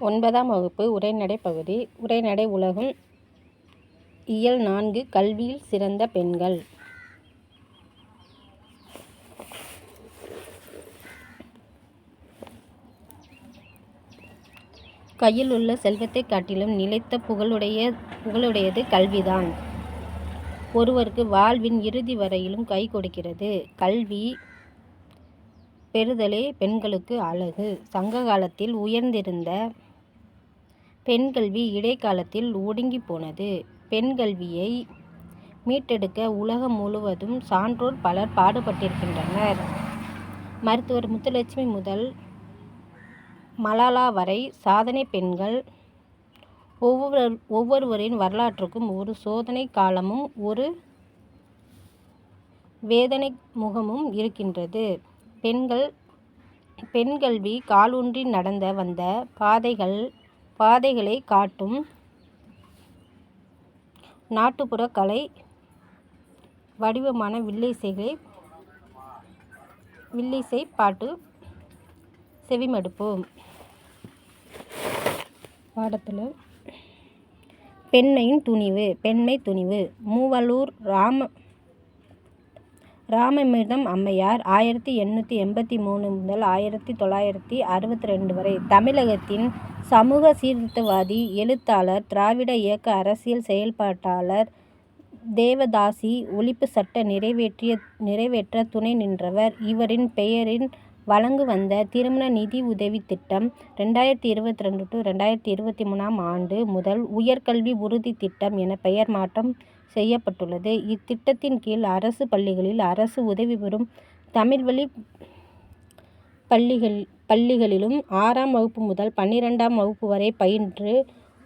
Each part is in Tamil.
9ஆம் வகுப்பு உரைநடை பகுதி. உரைநடை உலகம். இயல் 4 கல்வியில் சிறந்த பெண்கள். கையில் உள்ள செல்வத்தைக் காட்டிலும் நிலைத்த புகழுடையது கல்விதான். ஒருவருக்கு வாழ்வின் இறுதி வரையிலும் கை கொடுக்கிறது. கல்வி பெறுதலே பெண்களுக்கு அழகு. சங்க காலத்தில் உயர்ந்திருந்த பெண் கல்வி இடைக்காலத்தில் ஒடுங்கி போனது. பெண் கல்வியை மீட்டெடுக்க உலகம் முழுவதும் சான்றோர் பலர் பாடுபட்டிருக்கின்றனர். மருத்துவர் முத்துலட்சுமி முதல் மலாலா வரை சாதனை பெண்கள். ஒவ்வொருவரின் வரலாற்றுக்கும் ஒரு சோதனை காலமும் ஒரு வேதனை முகமும் இருக்கின்றது. பெண் கல்வி காலூன்றி நடந்த வந்த பாதைகளை காட்டும் நாட்டுப்புற கலை வடிவமான வில்லிசை பாட்டு செவிமடுப்போம். பாடத்தில் பெண்மை துணிவு. மூவலூர் ராமமிர்தம் அம்மையார் 1883 முதல் 1962 வரை தமிழகத்தின் சமூக சீர்திருத்தவாதி, எழுத்தாளர், திராவிட இயக்க அரசியல் செயல்பாட்டாளர். தேவதாசி ஒழிப்பு சட்ட நிறைவேற்ற துணை நின்றவர். இவரின் பெயரில் வழங்கு வந்த திருமண நிதி உதவி திட்டம் 2022 to 2023 ஆண்டு முதல் உயர்கல்வி உறுதி திட்டம் என பெயர் மாற்றம் செய்யப்பட்டுள்ளது. இத்திட்டத்தின் கீழ் அரசு பள்ளிகளில் அரசு உதவி பெறும் தமிழ்வழி பள்ளிகளிலும் 6ஆம் வகுப்பு முதல் 12ஆம் வகுப்பு வரை பயின்று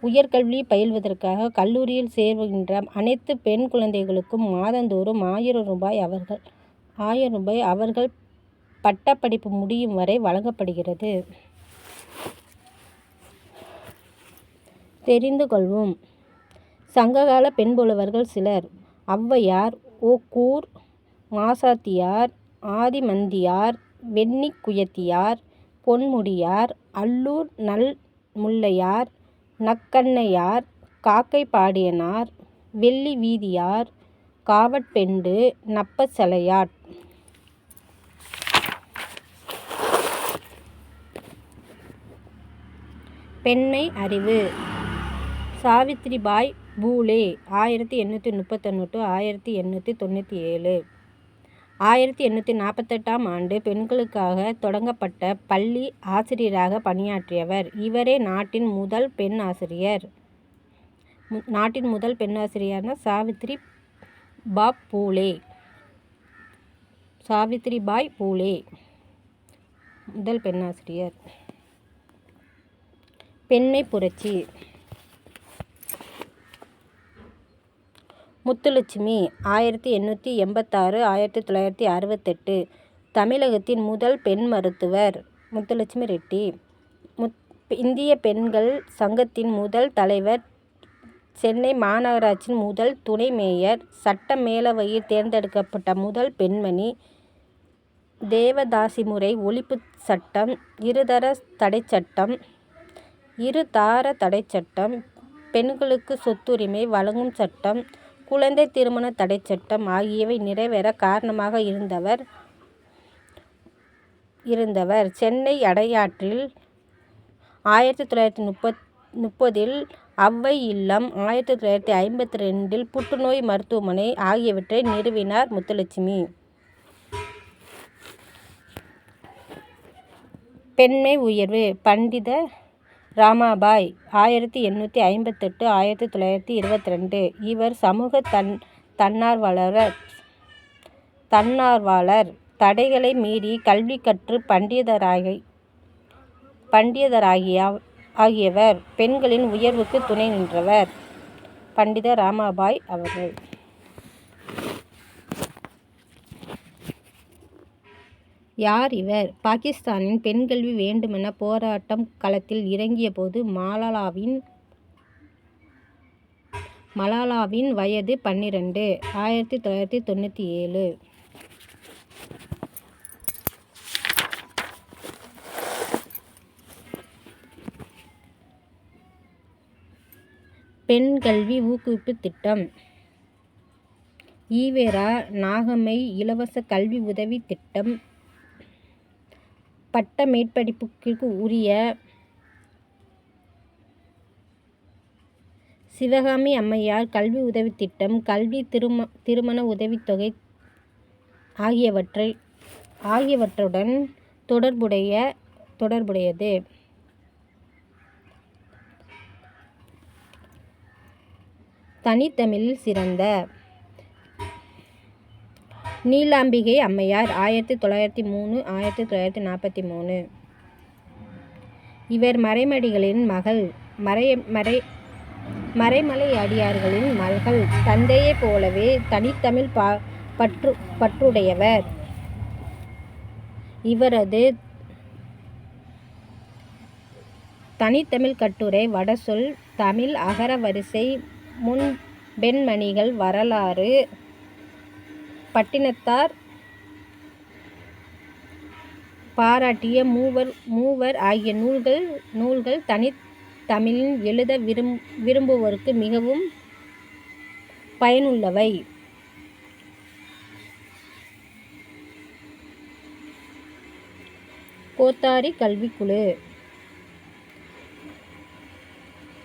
உயர்கல்வி பயில்வதற்காக கல்லூரியில் சேர்கின்ற அனைத்து பெண் குழந்தைகளுக்கும் மாதந்தோறும் 1000 ரூபாய் அவர்கள் பட்டப்படிப்பு முடியும் வரை வழங்கப்படுகிறது. தெரிந்து கொள்வோம். சங்ககால பெண்புலவர்கள் சிலர். ஔவையார், ஓக்கூர் மாசாத்தியார், ஆதிமந்தியார், வெண்ணிக்குயத்தியார், பொன்முடியார், அல்லூர் நல் முல்லையார், நக்கண்ணையார், காக்கைப்பாடியனார், வெள்ளி வீதியார், காவற்பெண்டு, நப்பசலையாட். பெண்மை அறிவு. சாவித்ரிபாய் பூலே 1831 to 1897. 1848ஆம் ஆண்டு பெண்களுக்காக தொடங்கப்பட்ட பள்ளி ஆசிரியராக பணியாற்றியவர். இவரே நாட்டின் முதல் பெண் ஆசிரியர். சாவித்ரிபாய் பூலே முதல் பெண்ணாசிரியர். பெண்மை புரட்சி. முத்துலட்சுமி 1886 1968. தமிழகத்தின் முதல் பெண் மருத்துவர் முத்துலட்சுமி ரெட்டி. இந்திய பெண்கள் சங்கத்தின் முதல் தலைவர். சென்னை மாநகராட்சியின் முதல் துணை மேயர். சட்ட மேலவையில் தேர்ந்தெடுக்கப்பட்ட முதல் பெண்மணி. தேவதாசிமுறை ஒழிப்பு சட்டம், இருதார தடை சட்டம், பெண்களுக்கு சொத்துரிமை வழங்கும் சட்டம், குழந்தை திருமண தடை சட்டம் ஆகியவை நிறைவேற காரணமாக இருந்தவர். சென்னை அடையாற்றில் 1930 ஔவை இல்லம், 1952 புற்றுநோய் மருத்துவமனை ஆகியவற்றை நிறுவினார் முத்துலட்சுமி. பெண்மை உயர்வு. பண்டித ராமாபாய் 1858 1922. இவர் சமூக தன்னார்வலர். தடைகளை மீறி கல்வி கற்று பண்டிதராகியவர். பெண்களின் உயர்வுக்கு துணை நின்றவர். பண்டித ராமாபாய் அவர்கள். யார் இவர்? பாகிஸ்தானின் பெண்கல்வி வேண்டுமென போராட்டம் களத்தில் இறங்கிய போது மலாலாவின் வயது 12. 1997. பெண் கல்வி ஊக்குவிப்பு திட்டம். ஈவேரா நாகம்மை இலவச கல்வி உதவி திட்டம். பட்ட மேற்படிப்புக்கு உரிய சிவகாமி அம்மையார் கல்வி உதவி திட்டம். கல்வி திருமண உதவித்தொகை ஆகியவற்றுடன் தொடர்புடையது. தனித்தமிழில் சிறந்த நீலாம்பிகை அம்மையார் 1903 1943. இவர் மறைமடிகளின் மகள். மறைமலை அடியார்களின் மகள். தந்தையைப் போலவே தனித்தமிழ் பற்றுடையவர். இவரது தனித்தமிழ் கட்டுரை வடசொல் தமிழ் அகர வரிசை முன்பெண்மணிகள் வரலாறு பட்டினத்தார் பாராட்டிய மூவர் ஆகிய நூல்கள் தனித்தமிழில் எழுத விரும்புவோருக்கு மிகவும் பயனுள்ளவை. கோத்தாரி கல்விக்குழு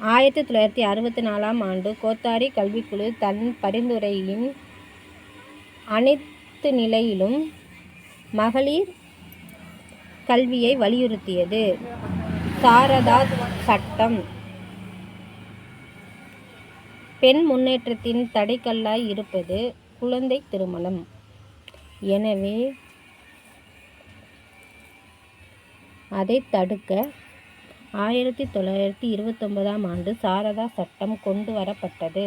1964 கோத்தாரி கல்விக்குழு தன் பரிந்துரையின் அனைத்து நிலையிலும் மகளிர் கல்வியை வலியுறுத்தியது. சாரதா சட்டம் பெண் முன்னேற்றத்தின் தடைக்கல்லாய் இருப்பது குழந்தை திருமணம். எனவே அதை தடுக்க 1929 சாரதா சட்டம் கொண்டு வரப்பட்டது.